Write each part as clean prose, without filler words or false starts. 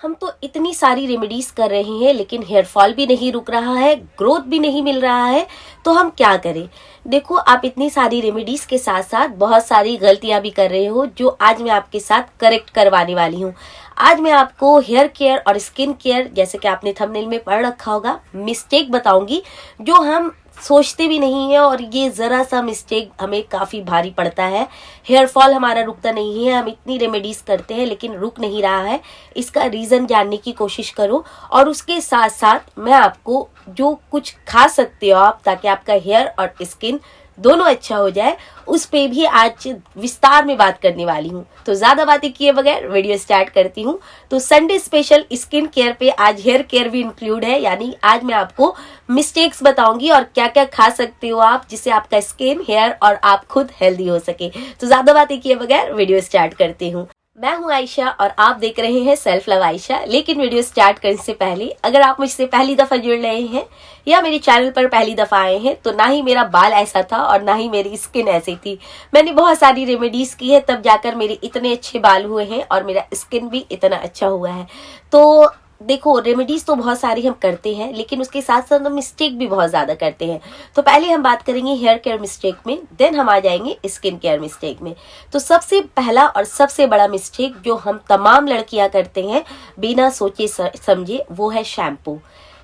हम तो इतनी सारी रेमेडीज कर रहे हैं लेकिन हेयर फॉल भी नहीं रुक रहा है, ग्रोथ भी नहीं मिल रहा है, तो हम क्या करें। देखो, आप इतनी सारी रेमेडीज के साथ साथ बहुत सारी गलतियां भी कर रहे हो जो आज मैं आपके साथ करेक्ट करवाने वाली हूँ। आज मैं आपको हेयर केयर और स्किन केयर, जैसे कि आपने थंबनेल में पढ़ रखा होगा, मिस्टेक बताऊंगी जो हम सोचते भी नहीं है और ये जरा सा मिस्टेक हमें काफी भारी पड़ता है। हेयर फॉल हमारा रुकता नहीं है, हम इतनी रेमेडीज करते हैं लेकिन रुक नहीं रहा है। इसका रीजन जानने की कोशिश करो और उसके साथ साथ मैं आपको जो कुछ खा सकते हो आप, ताकि आपका हेयर और स्किन दोनों अच्छा हो जाए, उस पे भी आज विस्तार में बात करने वाली हूँ। तो ज्यादा बातें किए बगैर वीडियो स्टार्ट करती हूँ। तो संडे स्पेशल स्किन केयर पे आज हेयर केयर भी इंक्लूड है, यानी आज मैं आपको मिस्टेक्स बताऊंगी और क्या क्या खा सकते हो आप जिससे आपका स्किन, हेयर और आप खुद हेल्दी हो सके। तो ज्यादा बातें किए बगैर वीडियो स्टार्ट करती हूँ। मैं हूं आयशा और आप देख रहे हैं सेल्फ लव आयशा। लेकिन वीडियो स्टार्ट करने से पहले, अगर आप मुझसे पहली दफा जुड़ रहे हैं या मेरे चैनल पर पहली दफा आए हैं, तो ना ही मेरा बाल ऐसा था और ना ही मेरी स्किन ऐसी थी। मैंने बहुत सारी रेमेडीज की है, तब जाकर मेरे इतने अच्छे बाल हुए हैं और मेरा स्किन भी इतना अच्छा हुआ है। तो देखो, रेमेडीज तो बहुत सारी हम करते हैं लेकिन उसके साथ साथ हम मिस्टेक भी बहुत ज्यादा करते हैं। तो पहले हम बात करेंगे हेयर केयर मिस्टेक में, देन हम आ जाएंगे स्किन केयर मिस्टेक में। तो सबसे पहला और सबसे बड़ा मिस्टेक जो हम तमाम लड़कियां करते हैं बिना सोचे समझे, वो है शैम्पू।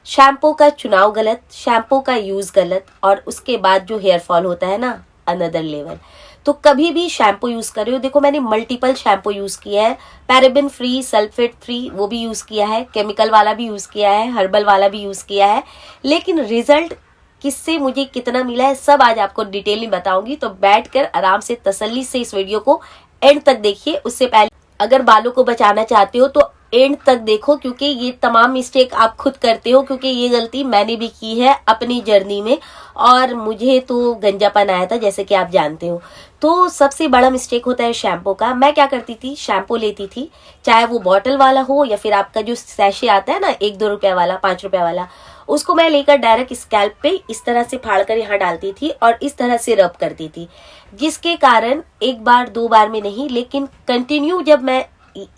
शैम्पू का चुनाव गलत, शैम्पू का यूज गलत, और उसके बाद जो हेयर फॉल होता है ना, अनदर लेवल। तो कभी भी शैम्पू यूज कर रहे हो, देखो मैंने मल्टीपल शैम्पू यूज किया है, पैराबेन फ्री, सल्फेट फ्री वो भी यूज किया है, केमिकल वाला भी यूज किया है, हर्बल वाला भी यूज किया है, लेकिन रिजल्ट किससे मुझे कितना मिला है सब आज आपको डिटेल में बताऊंगी। तो बैठकर आराम से तसल्ली से इस वीडियो को एंड तक देखिए। उससे पहले अगर बालों को बचाना चाहते हो तो एंड तक देखो, क्योंकि ये तमाम मिस्टेक आप खुद करते हो, क्योंकि ये गलती मैंने भी की है अपनी जर्नी में और मुझे तो गंजापन आया था, जैसे कि आप जानते हो। तो सबसे बड़ा मिस्टेक होता है शैम्पू का। मैं क्या करती थी, शैम्पू लेती थी, चाहे वो बॉटल वाला हो या फिर आपका जो सैशे आता है ना, 1-2 रुपया वाला, 5 रुपया वाला, उसको मैं लेकर डायरेक्ट स्कैल्प पे इस तरह से फाड़ कर यहाँ डालती थी और इस तरह से रब करती थी, जिसके कारण एक बार 2 बार में नहीं लेकिन कंटिन्यू जब मैं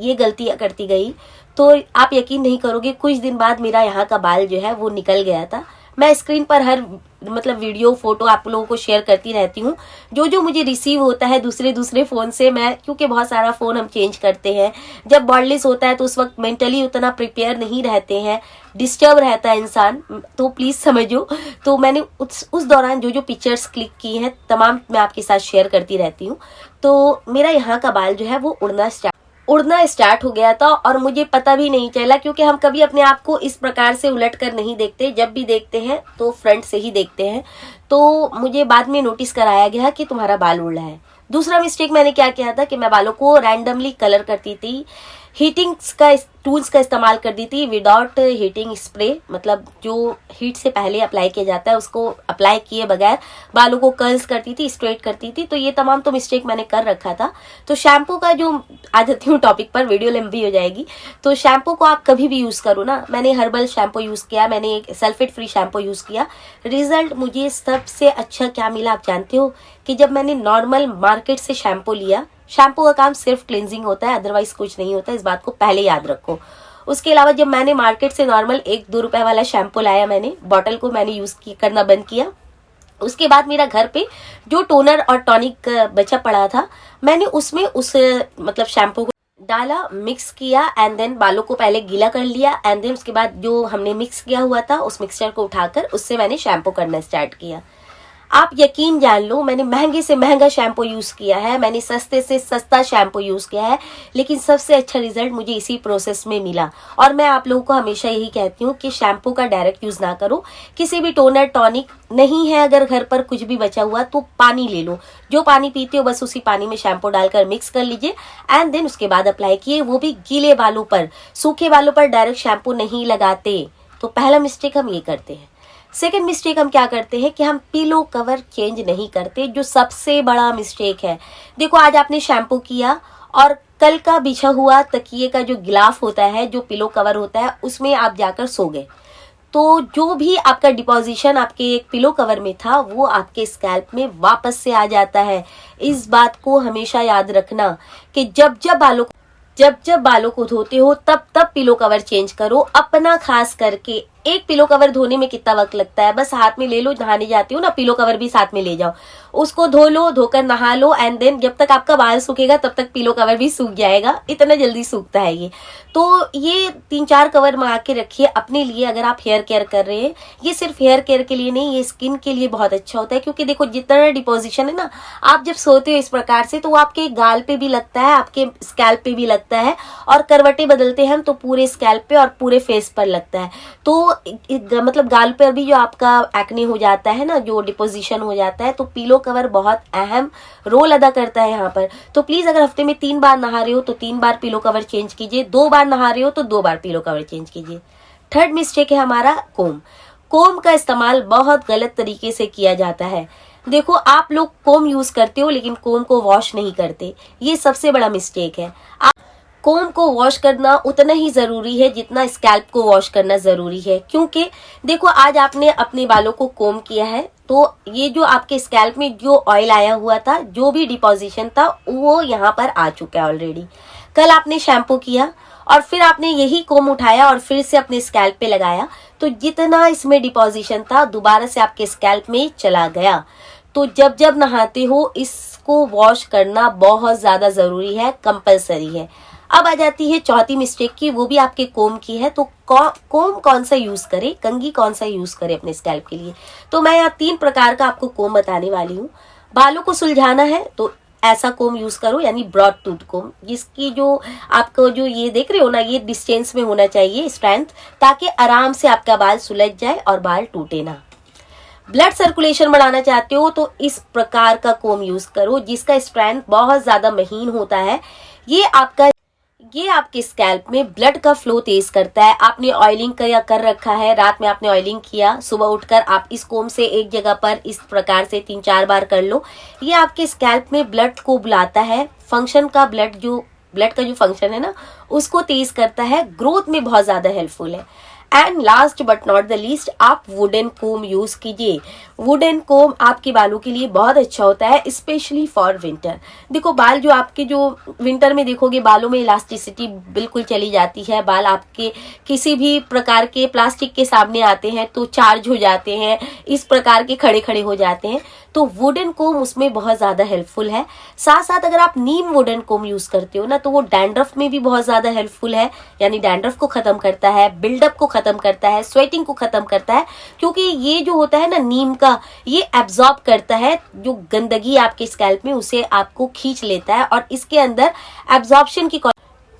ये गलतियां करती गई तो आप यकीन नहीं करोगे, कुछ दिन बाद मेरा यहाँ का बाल जो है वो निकल गया था। मैं स्क्रीन पर हर वीडियो फोटो आप लोगों को शेयर करती रहती हूँ, जो जो मुझे रिसीव होता है दूसरे फोन से। मैं, क्योंकि बहुत सारा फोन हम चेंज करते हैं, जब बॉर्डलेस होता है तो उस वक्त मेंटली उतना प्रिपेयर नहीं रहते हैं, डिस्टर्ब रहता है इंसान, तो प्लीज समझो। तो मैंने उस दौरान जो जो पिक्चर्स क्लिक की हैं तमाम मैं आपके साथ शेयर करती रहती हूँ। तो मेरा यहाँ का बाल जो है वो उड़ना स्टार्ट हो गया था और मुझे पता भी नहीं चला, क्योंकि हम कभी अपने आप को इस प्रकार से उलट कर नहीं देखते, जब भी देखते हैं तो फ्रंट से ही देखते हैं। तो मुझे बाद में नोटिस कराया गया कि तुम्हारा बाल उड़ रहा है। दूसरा मिस्टेक मैंने क्या किया था कि मैं बालों को रैंडमली कलर करती थी, हीटिंग का टूल्स का इस्तेमाल करती थी विदाउट हीटिंग स्प्रे, मतलब जो हीट से पहले अप्लाई किया जाता है उसको अप्लाई किए बगैर बालों को कर्ल्स करती थी, स्ट्रेट करती थी। तो ये तमाम तो मिस्टेक मैंने कर रखा था। तो शैम्पू का जो आ जाती हूँ टॉपिक पर, वीडियो लंबी हो जाएगी। तो शैम्पू को आप कभी भी यूज करो ना, मैंने हर्बल शैम्पू यूज किया, मैंने एक सल्फेट फ्री शैम्पू यूज किया। रिजल्ट मुझे सबसे अच्छा क्या मिला आप जानते हो, कि जब मैंने नॉर्मल मार्केट से शैम्पू लिया, शैम्पू का काम सिर्फ क्लिनजिंग होता है, अदरवाइज कुछ नहीं होता, इस बात को पहले याद रखो। उसके अलावा जब मैंने मार्केट से नॉर्मल 1-2 रुपए वाला शैम्पू लाया, मैंने बॉटल को मैंने यूज करना बंद किया। उसके बाद मेरा घर पे जो टोनर और टॉनिक बचा पड़ा था, मैंने उसमें उस शैम्पू को डाला, मिक्स किया एंड देन बालों को पहले गीला कर लिया एंड देन उसके बाद जो हमने मिक्स किया हुआ था उस मिक्सचर को उठाकर उससे मैंने शैम्पू करना स्टार्ट किया। आप यकीन जान लो, मैंने महंगे से महंगा शैम्पू यूज किया है, मैंने सस्ते से सस्ता शैम्पू यूज किया है, लेकिन सबसे अच्छा रिजल्ट मुझे इसी प्रोसेस में मिला। और मैं आप लोगों को हमेशा यही कहती हूँ कि शैम्पू का डायरेक्ट यूज ना करो। किसी भी टोनर टॉनिक नहीं है, अगर घर पर कुछ भी बचा हुआ तो पानी ले लो, जो पानी पीते हो बस उसी पानी में शैम्पू डालकर मिक्स कर लीजिए एंड देन उसके बाद अप्लाई किए, वो भी गीले बालों पर। सूखे बालों पर डायरेक्ट शैम्पू नहीं लगाते। तो पहला मिस्टेक हम ये करते हैं। सेकेंड मिस्टेक हम क्या करते हैं कि हम पिलो कवर चेंज नहीं करते, जो सबसे बड़ा मिस्टेक है। देखो, आज आपने शैम्पू किया और कल का बिछा हुआ तकिए का जो गिलाफ होता है, जो पिलो कवर होता है, उसमें आप जाकर सो गए, तो जो भी आपका डिपॉजिशन आपके एक पिलो कवर में था वो आपके स्कैल्प में वापस से आ जाता है। इस बात को हमेशा याद रखना कि जब जब जब जब बालों को धोते हो तब तब पिलो कवर चेंज करो अपना। खास करके एक पिलो कवर धोने में कितना वक्त लगता है, बस हाथ में ले लो, नहाने जाती हो ना, पिलो कवर भी साथ में ले जाओ, उसको धो लो, धोकर नहा लो, एंड देन जब तक आपका बाल सूखेगा तब तक पिलो कवर भी सूख जाएगा, इतना जल्दी सूखता है ये। तो ये 3-4 कवर मंगा के रखिए अपने लिए अगर आप हेयर केयर कर रहे हैं। ये सिर्फ हेयर केयर के लिए नहीं, ये स्किन के लिए बहुत अच्छा होता है, क्योंकि देखो जितना डिपोजिशन है ना, आप जब सोते हो इस प्रकार से तो वो आपके गाल पे भी लगता है, आपके स्कैल्प पे भी लगता है, और करवटें बदलते हैं तो पूरे स्कैल्प पे और पूरे फेस पर लगता है। तो मतलब गाल पर भी जो आपका एक्ने हो जाता है ना, जो डिपोजिशन हो जाता है, तो पिलो कवर बहुत अहम रोल अदा करता है यहाँ पर। तो प्लीज अगर हफ्ते में 3 बार नहा रहे हो तो 3 बार पिलो कवर चेंज कीजिए, 2 बार नहा रहे हो तो 2 बार पिलो कवर चेंज कीजिए। थर्ड मिस्टेक है हमारा कोम। कोम का इस्तेमाल बहुत गलत तरीके से किया जाता है। देखो आप लोग कोम यूज करते हो लेकिन कोम को वॉश नहीं करते, ये सबसे बड़ा मिस्टेक है। कोम को वॉश करना उतना ही जरूरी है जितना स्कैल्प को वॉश करना जरूरी है, क्योंकि देखो आज आपने अपने बालों को कोम किया है तो ये जो आपके स्कैल्प में जो ऑयल आया हुआ था, जो भी डिपोजिशन था, वो यहाँ पर आ चुका है ऑलरेडी। कल आपने शैम्पू किया और फिर आपने यही कोम उठाया और फिर से अपने स्कैल्प पे लगाया, तो जितना इसमें डिपोजिशन था दोबारा से आपके स्कैल्प में चला गया। तो जब जब नहाते हो इसको वॉश करना बहुत ज्यादा जरूरी है, कंपलसरी है। अब आ जाती है चौथी मिस्टेक की, वो भी आपके कोम की है। तो कोम कौन सा यूज करे, कंघी कौन सा यूज करे अपने स्कैल्प के लिए। तो मैं यहाँ 3 प्रकार का आपको कोम बताने वाली हूँ। बालों को सुलझाना है तो ऐसा कोम यूज करो, यानी ब्रॉड टूथ कोम, जिसकी जो आपको जो ये देख रहे हो ना, ये डिस्टेंस में होना चाहिए स्ट्रेंथ, ताकि आराम से आपका बाल सुलझ जाए और बाल टूटे ना। ब्लड सर्कुलेशन बढ़ाना चाहते हो तो इस प्रकार का कोम यूज करो जिसका स्ट्रेंथ बहुत ज्यादा महीन होता है। ये आपके स्कैल्प में ब्लड का फ्लो तेज करता है। आपने ऑयलिंग कर रखा है, रात में आपने ऑयलिंग किया, सुबह उठकर आप इस कोम से एक जगह पर इस प्रकार से 3-4 बार कर लो। ये आपके स्कैल्प में ब्लड को बुलाता है, फंक्शन का ब्लड का जो फंक्शन है ना, उसको तेज करता है, ग्रोथ में बहुत ज्यादा हेल्पफुल है। And last but not the least, आप वुडन कोम यूज कीजिए। वुडन कोम आपके बालों के लिए बहुत अच्छा होता है, स्पेशली फॉर विंटर। देखो बाल जो आपके जो विंटर में देखोगे बालों में इलास्टिसिटी बिल्कुल चली जाती है, बाल आपके किसी भी प्रकार के प्लास्टिक के सामने आते हैं तो चार्ज हो जाते हैं, इस प्रकार के खड़े खड़े हो जाते हैं। तो वुडन कोम उसमें बहुत ज्यादा हेल्पफुल है। साथ साथ अगर आप नीम वुडन कोम यूज करते हो ना, तो वो डैंड्रफ में भी बहुत ज्यादा हेल्पफुल है, यानी डैंड्रफ को खत्म करता है, बिल्डअप को खत्म करता है, स्वेटिंग को खत्म करता है, क्योंकि ये जो होता है ना नीम का, ये एब्जॉर्ब करता है जो गंदगी आपके स्कैल्प में, उसे आपको खींच लेता है, और इसके अंदर एब्जॉर्प्शन की,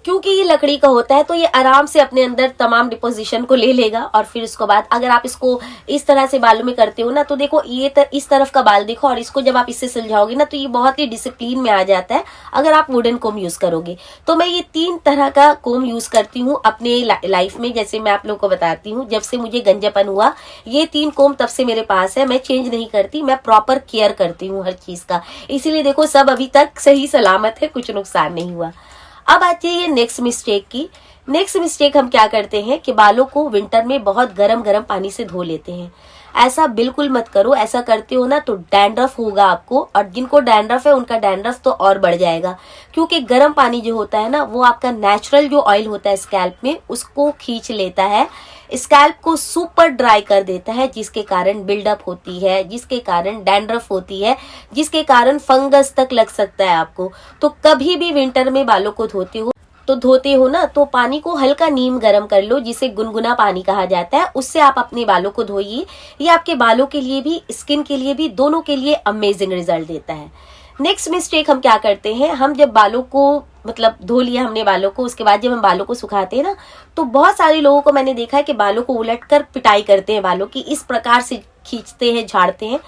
क्योंकि ये लकड़ी का होता है तो ये आराम से अपने अंदर तमाम डिपोजिशन को ले लेगा। और फिर उसके बाद अगर आप इसको इस तरह से बालों में करते हो ना, तो देखो ये इस तरफ का बाल देखो, और इसको जब आप इससे सुलझाओगे ना तो ये बहुत ही डिसिप्लिन में आ जाता है अगर आप वुडन कोम यूज करोगे। तो मैं ये 3 तरह का कोम यूज करती हूँ अपने लाइफ में, जैसे मैं आप लोगों को बताती हूँ। जब से मुझे गंजापन हुआ ये 3 कोम तब से मेरे पास है, मैं चेंज नहीं करती, मैं प्रॉपर केयर करती हूँ हर चीज का, इसीलिए देखो सब अभी तक सही सलामत है, कुछ नुकसान नहीं हुआ। अब आती है ये नेक्स्ट मिस्टेक की। नेक्स्ट मिस्टेक हम क्या करते हैं कि बालों को विंटर में बहुत गर्म पानी से धो लेते हैं। ऐसा बिल्कुल मत करो, ऐसा करते हो ना तो डैंड्रफ होगा आपको, और जिनको डैंड्रफ है उनका डैंड्रफ तो और बढ़ जाएगा, क्योंकि गर्म पानी जो होता है ना वो आपका नेचुरल जो ऑयल होता है स्कैल्प में उसको खींच लेता है, स्कैल्प को सुपर ड्राई कर देता है, जिसके कारण बिल्डअप होती है, जिसके कारण डैंड्रफ होती है, जिसके कारण फंगस तक लग सकता है आपको। तो कभी भी विंटर में बालों को धोते हो ना तो पानी को हल्का नीम गर्म कर लो, जिसे गुनगुना पानी कहा जाता है, उससे आप अपने बालों को धोइए। ये आपके बालों के लिए भी, स्किन के लिए भी, दोनों के लिए अमेजिंग रिजल्ट देता है। नेक्स्ट मिस्टेक हम क्या करते हैं, हम जब बालों को मतलब धो लिया हमने बालों को, उसके बाद जब हम बालों को सुखाते हैं ना, तो बहुत सारे लोगों को मैंने देखा है कि बालों को उलटकर पिटाई करते हैं, बालों की इस प्रकार से खींचते हैं, झाड़ते हैं।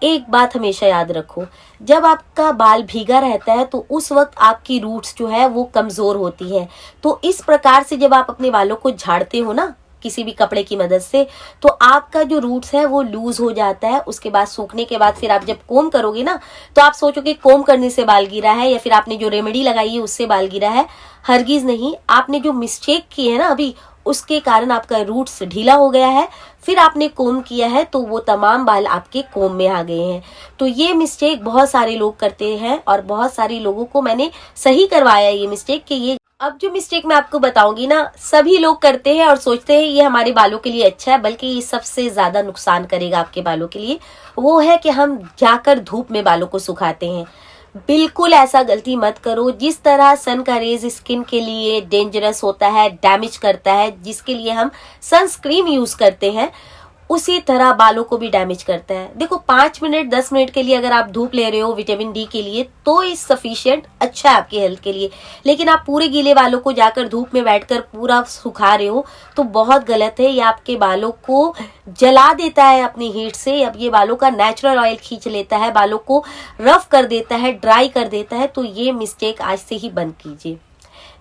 एक बात हमेशा याद रखो, जब आपका बाल भीगा रहता है तो उस वक्त आपकी रूट्स जो है वो कमजोर होती है। तो इस प्रकार से जब आप अपने बालों को झाड़ते हो ना किसी भी कपड़े की मदद से, तो आपका जो रूट्स है वो लूज हो जाता है। उसके बाद सूखने के बाद फिर आप जब कोम करोगे ना तो आप सोचोगे कोम करने से बाल गिरा है, या फिर आपने जो रेमेडी लगाई है उससे बाल गिरा है। हरगिज नहीं, आपने जो मिस्टेक की है ना अभी, उसके कारण आपका रूट्स ढीला हो गया है, फिर आपने कोम किया है तो वो तमाम बाल आपके कोम में आ गए हैं। तो ये मिस्टेक बहुत सारे लोग करते हैं, और बहुत सारे लोगों को मैंने सही करवाया ये मिस्टेक कि ये अब जो मिस्टेक मैं आपको बताऊंगी ना, सभी लोग करते हैं और सोचते हैं ये हमारे बालों के लिए अच्छा है, बल्कि ये सबसे ज्यादा नुकसान करेगा आपके बालों के लिए। वो है कि हम जाकर धूप में बालों को सुखाते हैं। बिल्कुल ऐसा गलती मत करो। जिस तरह सन का रेज स्किन के लिए डेंजरस होता है, डैमेज करता है, जिसके लिए हम सनस्क्रीन यूज करते हैं, उसी तरह बालों को भी डैमेज करता है। देखो 5 मिनट 10 मिनट के लिए अगर आप धूप ले रहे हो विटामिन डी के लिए तो इज सफिशिएंट, अच्छा है आपकी हेल्थ के लिए। लेकिन आप पूरे गीले बालों को जाकर धूप में बैठकर पूरा सुखा रहे हो तो बहुत गलत है। ये आपके बालों को जला देता है अपनी हीट से। अब ये बालों का नेचुरल ऑयल खींच लेता है, बालों को रफ कर देता है, ड्राई कर देता है। तो ये मिस्टेक आज से ही बंद कीजिए।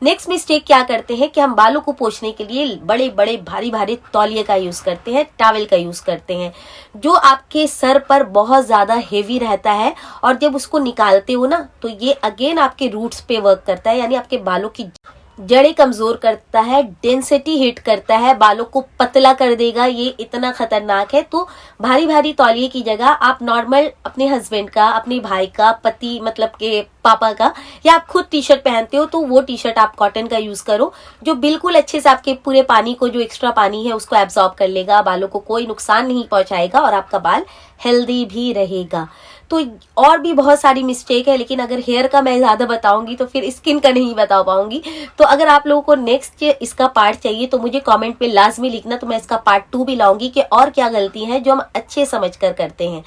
नेक्स्ट मिस्टेक क्या करते हैं कि हम बालों को पोंछने के लिए बड़े बड़े भारी भारी तौलिए का यूज करते हैं, टॉवेल का यूज करते हैं, जो आपके सर पर बहुत ज्यादा हेवी रहता है। और जब उसको निकालते हो ना तो ये अगेन आपके रूट्स पे वर्क करता है, यानी आपके बालों की जड़ें कमजोर करता है, डेंसिटी हिट करता है, बालों को पतला कर देगा। ये इतना खतरनाक है। तो भारी भारी तौलिए की जगह आप नॉर्मल अपने हस्बैंड का, अपने भाई का, पति मतलब के पापा का, या आप खुद टी शर्ट पहनते हो तो वो टी शर्ट आप कॉटन का यूज करो, जो बिल्कुल अच्छे से आपके पूरे पानी को, जो एक्स्ट्रा पानी है उसको एब्जॉर्ब कर लेगा, बालों को कोई नुकसान नहीं पहुंचाएगा और आपका बाल हेल्दी भी रहेगा। तो और भी बहुत सारी मिस्टेक है, लेकिन अगर हेयर का मैं ज्यादा बताऊंगी तो फिर स्किन का नहीं बता पाऊंगी। तो अगर आप लोगों को नेक्स्ट इसका पार्ट चाहिए तो मुझे कमेंट पे लाजमी लिखना, तो मैं इसका पार्ट 2 भी लाऊंगी कि और क्या गलती है जो हम अच्छे समझ कर करते हैं।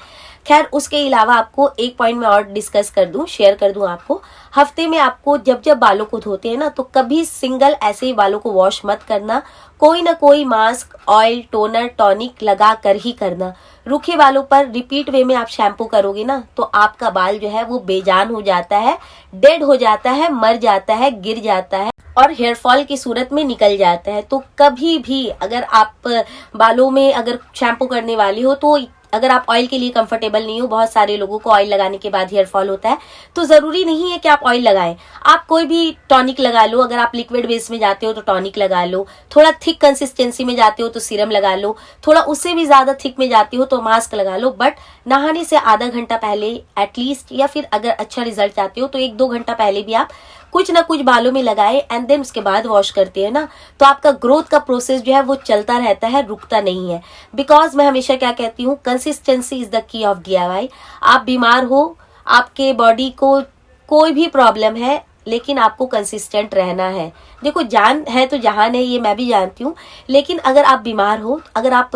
खैर उसके अलावा आपको एक पॉइंट में और डिस्कस कर दूं, शेयर कर दूं आपको। हफ्ते में आपको जब जब बालों को धोते हैं ना तो कभी सिंगल ऐसे ही बालों को वॉश मत करना। कोई ना कोई मास्क, ऑयल, टोनर, टॉनिक लगा कर ही करना। रूखे बालों पर रिपीट वे में आप शैम्पू करोगे ना तो आपका बाल जो है वो बेजान हो जाता है, डेड हो जाता है, मर जाता है, गिर जाता है और हेयर फॉल की सूरत में निकल जाता है। तो कभी भी अगर आप बालों में अगर शैम्पू करने वाली हो तो अगर आप ऑयल के लिए कंफर्टेबल नहीं हो, बहुत सारे लोगों को ऑयल लगाने के बाद हेयर फॉल होता है, तो जरूरी नहीं है कि आप ऑयल लगाएं। आप कोई भी टॉनिक लगा लो। अगर आप लिक्विड बेस में जाते हो तो टॉनिक लगा लो, थोड़ा थिक कंसिस्टेंसी में जाते हो तो सीरम लगा लो, थोड़ा उससे भी ज्यादा थिक में जाती हो तो मास्क लगा लो। बट नहाने से आधा घंटा पहले एटलीस्ट, या फिर अगर अच्छा रिजल्ट चाहते हो तो 1-2 घंटा पहले भी आप कुछ ना कुछ बालों में लगाए एंड देन उसके बाद वॉश करते हैं ना, तो आपका ग्रोथ का प्रोसेस जो है वो चलता रहता है, रुकता नहीं है। बिकॉज मैं हमेशा क्या कहती हूँ, consistency is the key of DIY। आप बीमार हो, आपके बॉडी को कोई भी प्रॉब्लम है, लेकिन आपको कंसिस्टेंट रहना है। देखो जान है तो जहान है, ये मैं भी जानती हूँ। लेकिन अगर आप बीमार हो, अगर आप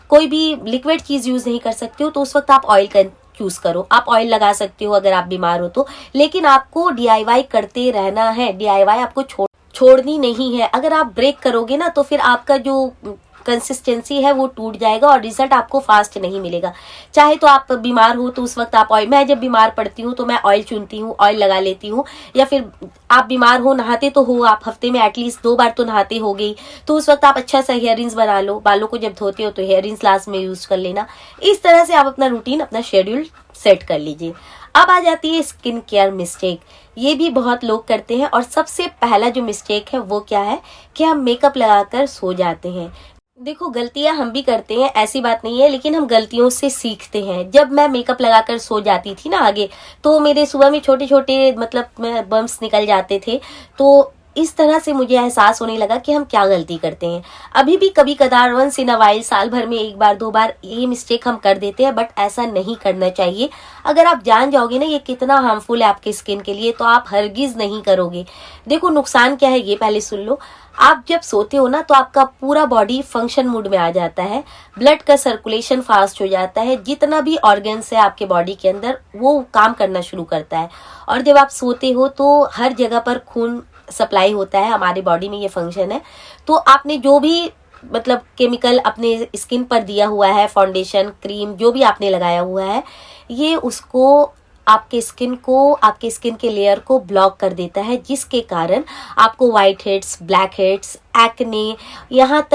कोई भी लिक्विड चीज यूज नहीं कर सकते हो तो उस वक्त आप ऑयल का यूज करो। आप ऑयल लगा सकते हो अगर आप बीमार हो तो, लेकिन आपको DIY करते रहना है। DIY आपको छोड़नी नहीं है। अगर आप ब्रेक करोगे ना तो फिर आपका जो कंसिस्टेंसी है वो टूट जाएगा और रिजल्ट आपको फास्ट नहीं मिलेगा। चाहे तो आप बीमार हो तो उस वक्त आप ऑयल, मैं जब बीमार पड़ती हूँ तो मैं ऑयल चुनती हूँ, ऑयल लगा लेती हूँ। या फिर आप बीमार हो, नहाते तो हो, आप हफ्ते में एटलीस्ट 2 बार तो नहाते हो गई, तो उस वक्त आप अच्छा सा हेयर रिंस बना लो। बालों को जब धोते हो तो हेयर रिंस लास्ट में यूज कर लेना। इस तरह से आप अपना रूटीन, अपना शेड्यूल सेट कर लीजिए। अब आ जाती है स्किन केयर मिस्टेक। ये भी बहुत लोग करते हैं और सबसे पहला जो मिस्टेक है वो क्या है कि हम मेकअप लगाकर सो जाते हैं। देखो गलतियां हम भी करते हैं, ऐसी बात नहीं है, लेकिन हम गलतियों से सीखते हैं। जब मैं मेकअप लगाकर सो जाती थी ना आगे, तो मेरे सुबह में छोटे छोटे मतलब बम्स निकल जाते थे। तो इस तरह से मुझे एहसास होने लगा कि हम क्या गलती करते हैं। अभी भी कभी कदार, वंस इन अ वाइल, साल भर में 1 बार 2 बार ये मिस्टेक हम कर देते हैं, बट ऐसा नहीं करना चाहिए। अगर आप जान जाओगे ना ये कितना हार्मफुल है आपके स्किन के लिए, तो आप हरगिज नहीं करोगे। देखो नुकसान क्या है ये पहले सुन लो। आप जब सोते हो ना तो आपका पूरा बॉडी फंक्शन मोड में आ जाता है, ब्लड का सर्कुलेशन फास्ट हो जाता है, जितना भी ऑर्गन्स है आपके बॉडी के अंदर वो काम करना शुरू करता है। और जब आप सोते हो तो हर जगह पर खून सप्लाई होता है, हमारे बॉडी में ये फंक्शन है। तो आपने जो भी मतलब केमिकल अपने स्किन पर दिया हुआ है, फाउंडेशन, क्रीम, जो भी आपने लगाया हुआ है, ये उसको आपके स्किन को, आपके स्किन के लेयर को ब्लॉक कर देता है, जिसके कारण आपको white heads, black heads, acne, यहाँ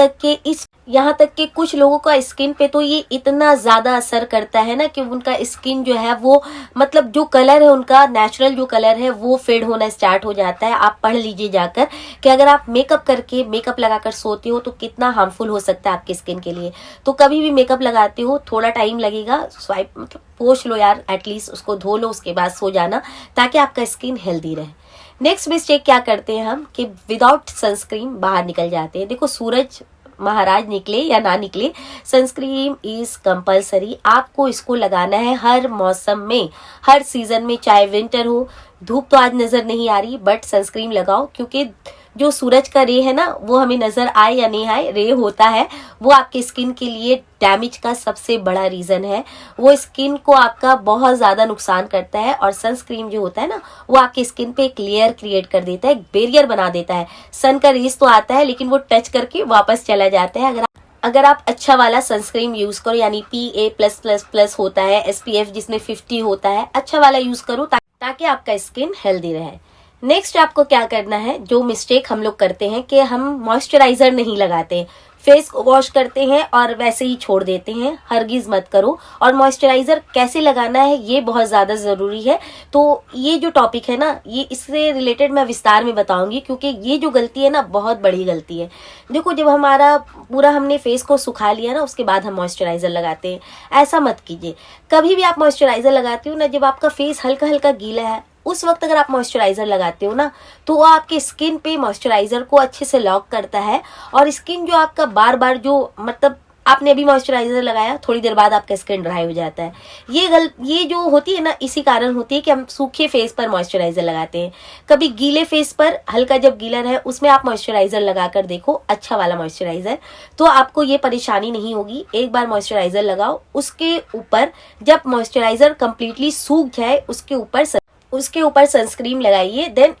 तक कि कुछ लोगों का स्किन पे तो ये इतना ज्यादा असर करता है ना कि उनका स्किन जो है वो मतलब जो कलर है उनका नेचुरल जो कलर है वो फेड होना स्टार्ट हो जाता है। आप पढ़ लीजिए जाकर कि अगर आप मेकअप लगाकर सोते हो तो कितना हार्मफुल हो सकता है आपकी स्किन के लिए। तो कभी भी मेकअप लगाते हो थोड़ा टाइम लगेगा, स्वाइप मतलब पोंछ लो यार, एटलीस्ट उसको धो लो, उसके बाद सो जाना, ताकि आपका स्किन हेल्दी रहे। नेक्स्ट मिस्टेक क्या करते हैं हम कि विदाउट सनस्क्रीन बाहर निकल जाते हैं। देखो सूरज महाराज निकले या ना निकले, सनस्क्रीन इज कंपलसरी। आपको इसको लगाना है हर मौसम में, हर सीजन में, चाहे विंटर हो। धूप तो आज नजर नहीं आ रही बट सनस्क्रीन लगाओ, क्योंकि जो सूरज का रे है ना वो हमें नजर आए या नहीं आए, रे होता है, वो आपके स्किन के लिए डैमेज का सबसे बड़ा रीजन है। वो स्किन को आपका बहुत ज्यादा नुकसान करता है। और सनस्क्रीन जो होता है ना वो आपकी स्किन पे एक लेयर क्रिएट कर देता है, एक बैरियर बना देता है। सन का रेस तो आता है लेकिन वो टच करके वापस चला जाता है। अगर आप अच्छा वाला सनस्क्रीन यूज करो, यानी PA+++ होता है, SPF जिसमें 50 होता है, अच्छा वाला यूज करो ताकि आपका स्किन हेल्दी रहे। नेक्स्ट आपको क्या करना है, जो मिस्टेक हम लोग करते हैं कि हम मॉइस्चराइजर नहीं लगाते, फेस को वॉश करते हैं और वैसे ही छोड़ देते हैं। हरगिज मत करो। और मॉइस्चराइजर कैसे लगाना है ये बहुत ज्यादा जरूरी है। तो ये जो टॉपिक है ना, ये इससे रिलेटेड मैं विस्तार में बताऊंगी, क्योंकि ये जो गलती है ना बहुत बड़ी गलती है। देखो जब हमारा पूरा हमने फेस को सुखा लिया ना उसके बाद हम मॉइस्चराइजर लगाते हैं, ऐसा मत कीजिए। कभी भी आप मॉइस्चराइजर लगाते हो ना जब आपका फेस हल्का हल्का गीला है, उस वक्त अगर आप मॉइस्चराइजर लगाते हो ना तो वो आपके स्किन पे मॉइस्चराइजर को अच्छे से लॉक करता है। और स्किन जो आपका बार बार जो मतलब आपने अभी मॉइस्चराइजर लगाया, थोड़ी देर बाद आपका स्किन ड्राई हो जाता है। ये जो होती है ना इसी कारण होती है कि हम सूखे फेस पर मॉइस्चराइजर लगाते हैं। कभी गीले फेस पर हल्का जब गीला रहे उसमें आप मॉइस्चराइजर लगा कर देखो, अच्छा वाला मॉइस्चराइजर, तो आपको ये परेशानी नहीं होगी। एक बार मॉइस्चराइजर लगाओ, उसके ऊपर जब मॉइस्चराइजर कंप्लीटली सूख जाए उसके ऊपर सनस्क्रीन लगाइए। देन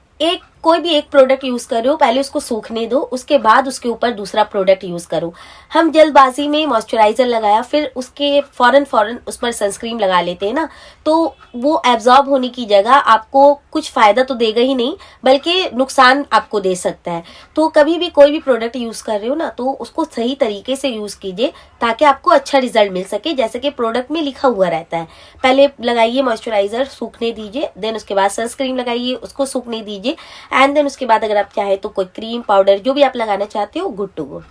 कोई भी एक प्रोडक्ट यूज कर रहे हो, पहले उसको सूखने दो, उसके बाद उसके ऊपर दूसरा प्रोडक्ट यूज करो। हम जल्दबाजी में मॉइस्चराइजर लगाया फिर उसके फौरन उस पर सनस्क्रीन लगा लेते हैं ना, तो वो एब्जॉर्ब होने की जगह आपको कुछ फायदा तो देगा ही नहीं बल्कि नुकसान आपको दे सकता है। तो कभी भी कोई भी प्रोडक्ट यूज कर रहे हो ना तो उसको सही तरीके से यूज कीजिए ताकि आपको अच्छा रिजल्ट मिल सके, जैसे कि प्रोडक्ट में लिखा हुआ रहता है। पहले लगाइए मॉइस्चराइजर, सूखने दीजिए, देन उसके बाद सनस्क्रीन लगाइए, उसको सूखने दीजिए, एंड देन उसके बाद अगर आप चाहे तो कोई क्रीम पाउडर जो भी आप लगाना चाहते हो, गुड टू गो।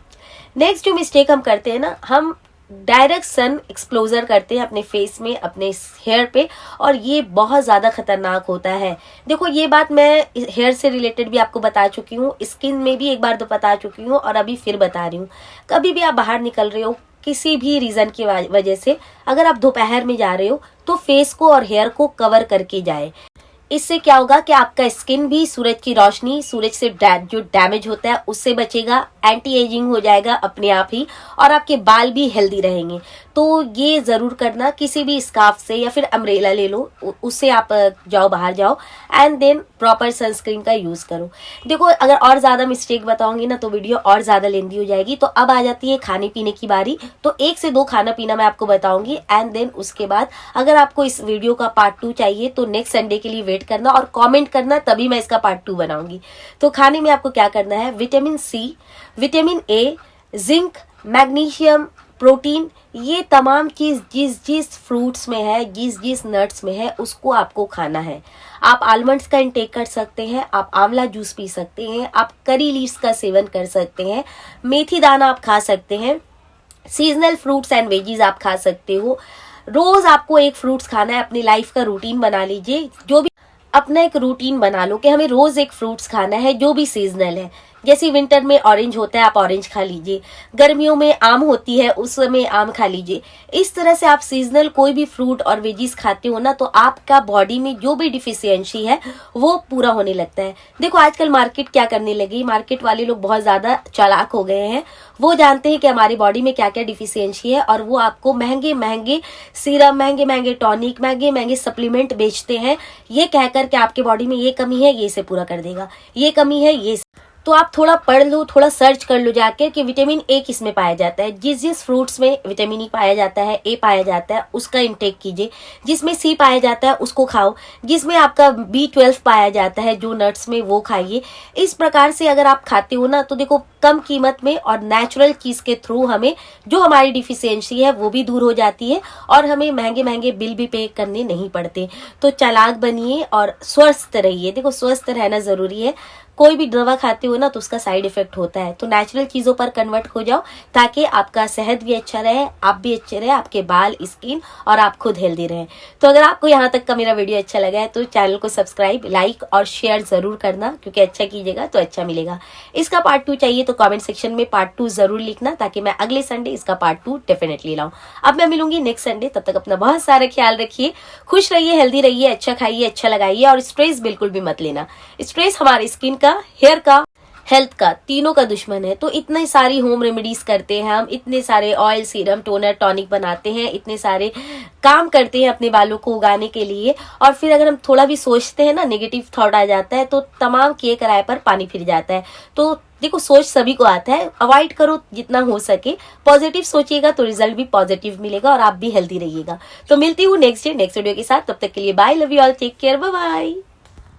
नेक्स्ट जो मिस्टेक हम करते हैं ना, हम डायरेक्ट सन एक्सपोजर करते हैं अपने फेस में, अपने हेयर पे, और ये बहुत ज्यादा खतरनाक होता है। देखो ये बात मैं हेयर से रिलेटेड भी आपको बता चुकी हूँ, स्किन में भी एक बार तो बता चुकी हूँ और अभी फिर बता रही हूँ। कभी भी आप बाहर निकल रहे हो किसी भी रीजन की वजह से, अगर आप दोपहर में जा रहे हो तो फेस को और हेयर को कवर करके जाए। इससे क्या होगा कि आपका स्किन भी सूरज की रोशनी, सूरज से जो डैमेज होता है उससे बचेगा, एंटी एजिंग हो जाएगा अपने आप ही, और आपके बाल भी हेल्दी रहेंगे। तो ये जरूर करना, किसी भी स्कार्फ से या फिर अम्ब्रेला ले लो, उससे आप जाओ बाहर जाओ, एंड देन प्रॉपर सनस्क्रीन का यूज करो। देखो अगर और ज्यादा मिस्टेक बताऊंगी ना तो वीडियो और ज्यादा लेंदी हो जाएगी। तो अब आ जाती है खाने पीने की बारी। तो 1 से 2 खाना पीना मैं आपको बताऊंगी, एंड देन उसके बाद अगर आपको इस वीडियो का पार्ट 2 चाहिए तो नेक्स्ट संडे के लिए वेट करना और कमेंट करना, तभी मैं इसका पार्ट 2 बनाऊंगी। तो खाने में आपको क्या करना है, vitamin C, vitamin A, zinc, magnesium, protein, ये तमाम चीज जिस फ्रूट्स में है, जिस नट्स में है, उसको आपको खाना है। आप आलमंड्स का इंटेक कर सकते हैं, आप आंवला जूस पी सकते हैं, आप करी लीव्स का सेवन कर सकते हैं, मेथी दाना आप खा सकते हैं, सीजनल फ्रूट्स एंड वेजीज आप खा सकते हो। रोज आपको एक फ्रूट्स खाना है, अपनी लाइफ का रूटीन बना लीजिए। जो भी अपना एक रूटीन बना लो कि हमें रोज एक फ्रूट्स खाना है जो भी सीजनल है। जैसे विंटर में ऑरेंज होता है, आप ऑरेंज खा लीजिए, गर्मियों में आम होती है उस समय आम खा लीजिए। इस तरह से आप सीजनल कोई भी फ्रूट और वेजीज खाते हो ना तो आपका बॉडी में जो भी डिफिशियंसी है वो पूरा होने लगता है। देखो आजकल मार्केट क्या करने लगी, मार्केट वाले लोग बहुत ज्यादा चालाक हो गए हैं। वो जानते हैं कि हमारी बॉडी में क्या क्या डिफिशियंसी है और वो आपको महंगे महंगे सीरम, महंगे महंगे टॉनिक, महंगे महंगे सप्लीमेंट बेचते हैं, ये कहकर के आपके बॉडी में ये कमी है, ये से पूरा कर देगा, ये कमी है, ये। तो आप थोड़ा पढ़ लो, थोड़ा सर्च कर लो जाके कि विटामिन ए किस में पाया जाता है। जिस फ्रूट्स में विटामिन ई पाया जाता है, ए पाया जाता है, उसका इंटेक कीजिए। जिसमें सी पाया जाता है उसको खाओ। जिसमें आपका B12 पाया जाता है जो नट्स में, वो खाइए। इस प्रकार से अगर आप खाते हो ना तो देखो कम कीमत में और नेचुरल चीज के थ्रू हमें जो हमारी डिफिशियंसी है वो भी दूर हो जाती है और हमें महंगे महंगे बिल भी पे करने नहीं पड़ते। तो चालाक बनिए और स्वस्थ रहिए। देखो स्वस्थ रहना जरूरी है। कोई भी दवा खाते हो ना तो उसका साइड इफेक्ट होता है, तो नेचुरल चीजों पर कन्वर्ट हो जाओ ताकि आपका सेहत भी अच्छा रहे, आप भी अच्छे रहे, आपके बाल, स्किन और आप खुद हेल्दी रहे। तो अगर आपको यहाँ तक का मेरा वीडियो अच्छा लगा है तो चैनल को सब्सक्राइब, लाइक और शेयर जरूर करना, क्योंकि अच्छा कीजिएगा तो अच्छा मिलेगा। इसका पार्ट 2 चाहिए तो कमेंट सेक्शन में पार्ट 2 जरूर लिखना, ताकि मैं अगले संडे इसका पार्ट 2 डेफिनेटली लाऊं। अब मैं मिलूंगी नेक्स्ट संडे, तब तक अपना बहुत सारा ख्याल रखिए, खुश रहिए, हेल्दी रहिए, अच्छा खाइए, अच्छा लगाइए और स्ट्रेस बिल्कुल भी मत लेना। स्ट्रेस हमारे स्किन का, हेयर का, हेल्थ का, तीनों का दुश्मन है। तो इतने सारी होम रेमेडीज करते हैं हम, इतने सारे ऑयल, सीरम, टोनर, टॉनिक बनाते हैं, इतने सारे काम करते हैं अपने बालों को उगाने के लिए, और फिर अगर हम थोड़ा भी सोचते हैं ना, नेगेटिव थॉट आ जाता है तो तमाम किए कराए पर पानी फिर जाता है। तो देखो, सोच सभी को आता है, अवॉइड करो जितना हो सके, पॉजिटिव सोचिएगा तो रिजल्ट भी पॉजिटिव मिलेगा और आप भी हेल्दी रहिएगा। तो मिलती हूँ नेक्स्ट डे नेक्स्ट वीडियो के साथ, तब तक के लिए bye, love you all, take care, bye bye.